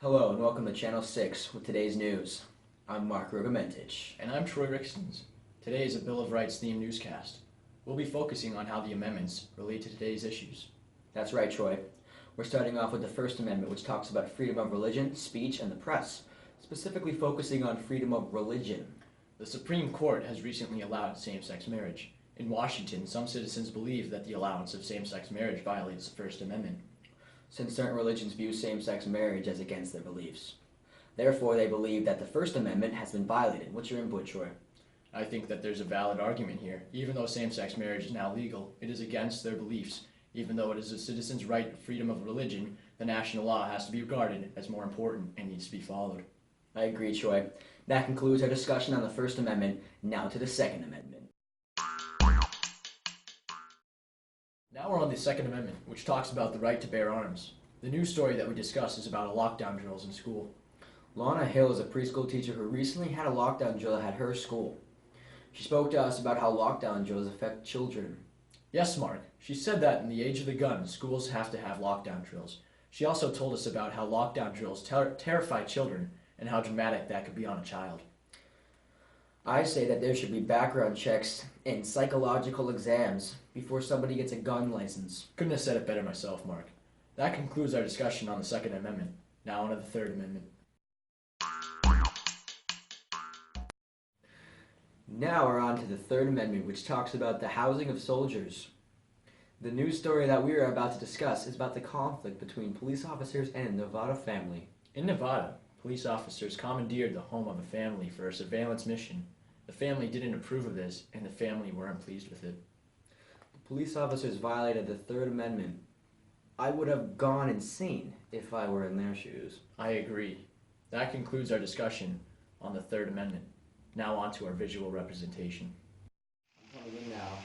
Hello and welcome to Channel 6 with today's news. I'm Mark Rogomentich. And I'm Troy Ricksons. Today is a Bill of Rights themed newscast. We'll be focusing on how the amendments relate to today's issues. That's right, Troy. We're starting off with the First Amendment, which talks about freedom of religion, speech, and the press, specifically focusing on freedom of religion. The Supreme Court has recently allowed same-sex marriage. In Washington, some citizens believe that the allowance of same-sex marriage violates the First Amendment, Since certain religions view same-sex marriage as against their beliefs. Therefore, they believe that the First Amendment has been violated. What's your input, Troy? I think that there's a valid argument here. Even though same-sex marriage is now legal, it is against their beliefs. Even though it is a citizen's right of freedom of religion, the national law has to be regarded as more important and needs to be followed. I agree, Troy. That concludes our discussion on the First Amendment. Now to the Second Amendment. Now we're on the Second Amendment, which talks about the right to bear arms. The news story that we discuss is about lockdown drills in school. Lana Hill is a preschool teacher who recently had a lockdown drill at her school. She spoke to us about how lockdown drills affect children. Yes, Mark. She said that in the age of the gun, schools have to have lockdown drills. She also told us about how lockdown drills terrify children and how dramatic that could be on a child. I say that there should be background checks and psychological exams before somebody gets a gun license. Couldn't have said it better myself, Mark. That concludes our discussion on the Second Amendment. Now on to the Third Amendment. Now we're on to the Third Amendment, which talks about the housing of soldiers. The news story that we are about to discuss is about the conflict between police officers and a Nevada family. In Nevada, police officers commandeered the home of a family for a surveillance mission. The family didn't approve of this, and the family weren't pleased with it. The police officers violated the Third Amendment. I would have gone insane if I were in their shoes. I agree. That concludes our discussion on the Third Amendment. Now on to our visual representation. I'm coming in now.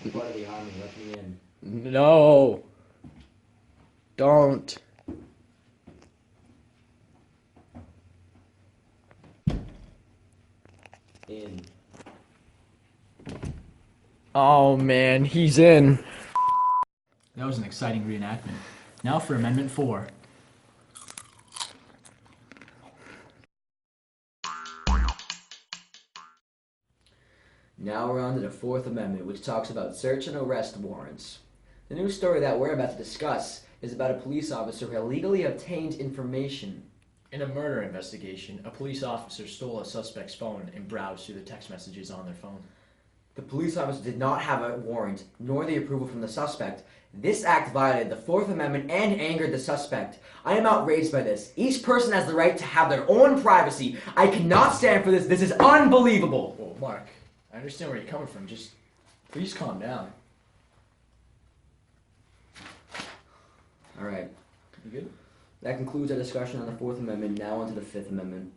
I'm part of the army. Let me in. No! Don't! In. Oh man, he's in. That was an exciting reenactment. Now for Amendment 4. Now we're on to the Fourth Amendment, which talks about search and arrest warrants. The news story that we're about to discuss is about a police officer who illegally obtained information. In a murder investigation, a police officer stole a suspect's phone and browsed through the text messages on their phone. The police officer did not have a warrant, nor the approval from the suspect. This act violated the Fourth Amendment and angered the suspect. I am outraged by this. Each person has the right to have their own privacy. I cannot stand for this. This is unbelievable. Well, Mark, I understand where you're coming from. Just please calm down. All right. You good? That concludes our discussion on the Fourth Amendment. Now on to the Fifth Amendment.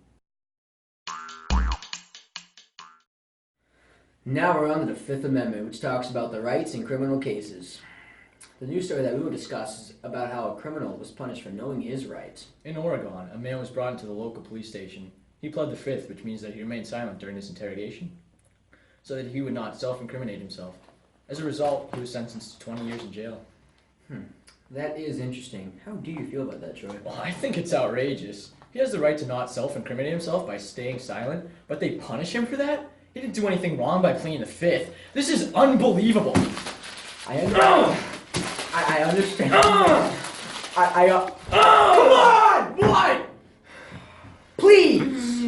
Now we're on to the Fifth Amendment, which talks about the rights in criminal cases. The news story that we will discuss is about how a criminal was punished for knowing his rights. In Oregon, a man was brought into the local police station. He pled the Fifth, which means that he remained silent during his interrogation, so that he would not self-incriminate himself. As a result, he was sentenced to 20 years in jail. That is interesting. How do you feel about that, Troy? Well, I think it's outrageous. He has the right to not self-incriminate himself by staying silent, but they punish him for that? He didn't do anything wrong by pleading the Fifth. This is unbelievable. I understand. I understand. Come on! What? Please!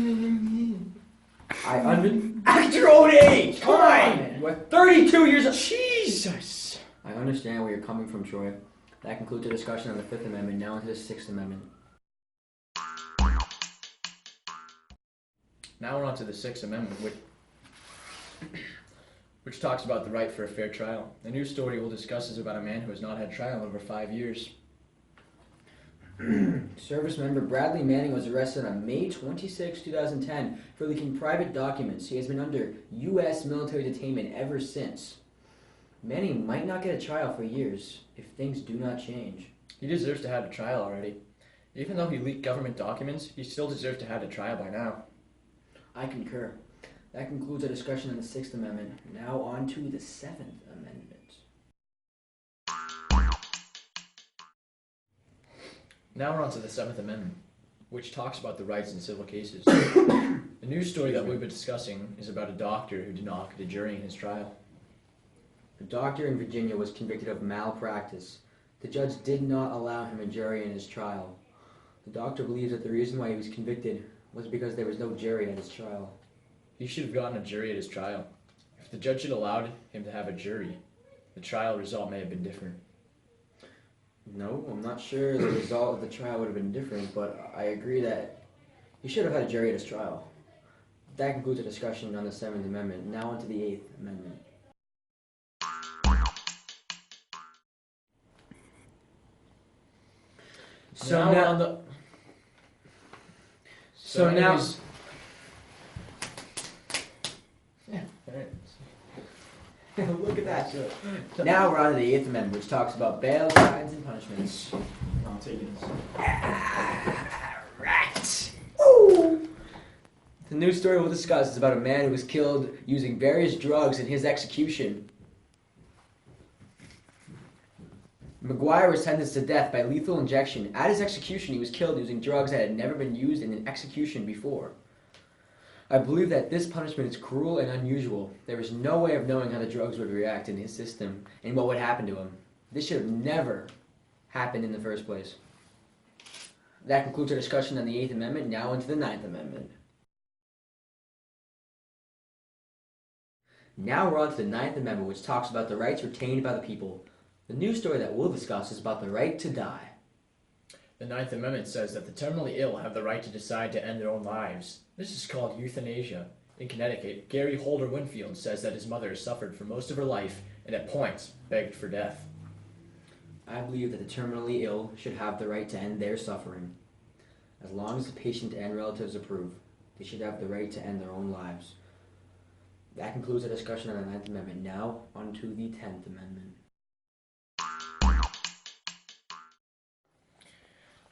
Act your own age! Come on! You are 32 years old. Jesus! I understand where you're coming from, Troy. That concludes the discussion on the Fifth Amendment. Now into the Sixth Amendment. Now we're on to the Sixth Amendment, which talks about the right for a fair trial. The news story we'll discuss is about a man who has not had trial in over 5 years. Service member Bradley Manning was arrested on May 26, 2010 for leaking private documents. He has been under U.S. military detainment ever since. Manning might not get a trial for years if things do not change. He deserves to have a trial already. Even though he leaked government documents, he still deserves to have a trial by now. I concur. That concludes our discussion on the Sixth Amendment. Now on to the Seventh Amendment. Now we're on to the Seventh Amendment. which talks about the rights in civil cases. The news story that we've been discussing is about a doctor who did not get a jury in his trial. A doctor in Virginia was convicted of malpractice. The judge did not allow him a jury in his trial. The doctor believes that the reason why he was convicted was because there was no jury at his trial. He should have gotten a jury at his trial. If the judge had allowed him to have a jury, the trial result may have been different. No, I'm not sure the result of the trial would have been different, but I agree that he should have had a jury at his trial. That concludes the discussion on the 7th Amendment. Now on to the 8th Amendment. So now on the... So now... anyways- Yeah, alright. Look at that. Now we're on to the 8th Amendment, which talks about bail, fines, and punishments. I'm taking this. Right. Ooh. The news story we'll discuss is about a man who was killed using various drugs in his execution. McGuire was sentenced to death by lethal injection. At his execution, he was killed using drugs that had never been used in an execution before. I believe that this punishment is cruel and unusual. There is no way of knowing how the drugs would react in his system and what would happen to him. This should have never happened in the first place. That concludes our discussion on the 8th Amendment. Now into the 9th Amendment. Now we're on to the 9th Amendment, which talks about the rights retained by the people. The news story that we'll discuss is about the right to die. The 9th Amendment says that the terminally ill have the right to decide to end their own lives. This is called euthanasia. In Connecticut, Gary Holder Winfield says that his mother has suffered for most of her life and at points begged for death. I believe that the terminally ill should have the right to end their suffering. As long as the patient and relatives approve, they should have the right to end their own lives. That concludes our discussion on the 9th Amendment. Now, on to the 10th Amendment.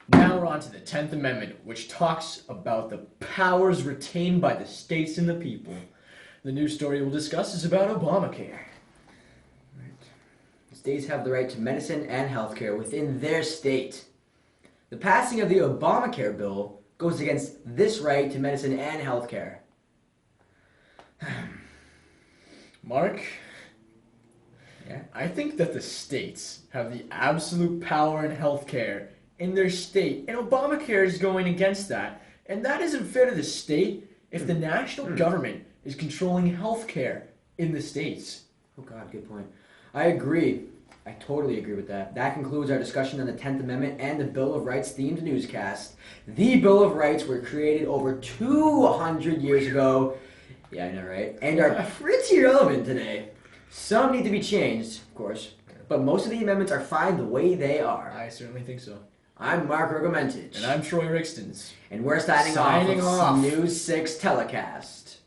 Now we're on to the 10th Amendment, which talks about the powers retained by the states and the people. The news story we'll discuss is about Obamacare. States have the right to medicine and health care within their state. The passing of the Obamacare bill goes against this right to medicine and health care. Mark? Yeah? I think that the states have the absolute power in health care in their state, and Obamacare is going against that. And that isn't fair to the state if the national government is controlling health care in the states. Oh God, good point. I agree. I totally agree with that. That concludes our discussion on the 10th Amendment and the Bill of Rights themed newscast. The Bill of Rights were created over 200 years ago. Yeah, I know, right? And are pretty relevant today. Some need to be changed, of course, but most of the amendments are fine the way they are. I certainly think so. I'm Mark Rogomentich. And I'm Troy Rixtons. And we're signing off News 6 Telecast.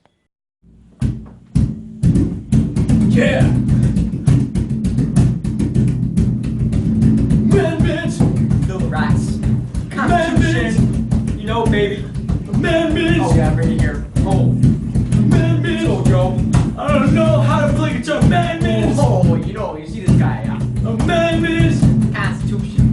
Yeah! Amendments! Bill of Rights. Constitution. You know, baby. Amendments! Oh, yeah, I'm ready here. Oh. Amendments! So, Joe. I don't know how to click it. Amendments! Oh, you know, you see this guy, yeah. Amendments! Constitution.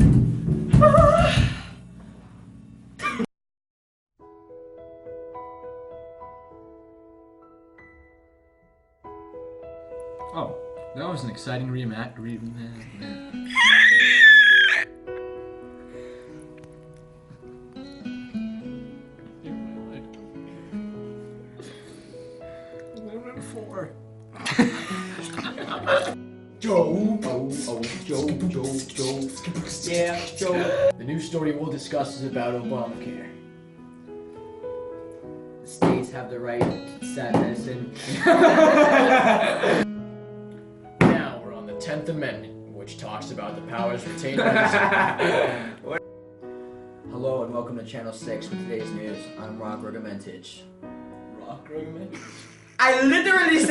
Oh, that was an exciting Joe. Joe. Yeah, Joe. The news story we'll discuss is about Obamacare. The states have the right to decide medicine. Now we're on the 10th Amendment, which talks about the powers retained by the Hello and welcome to Channel 6 with today's news. I'm Rock Rogomentich. Rock Rogomentich? I literally said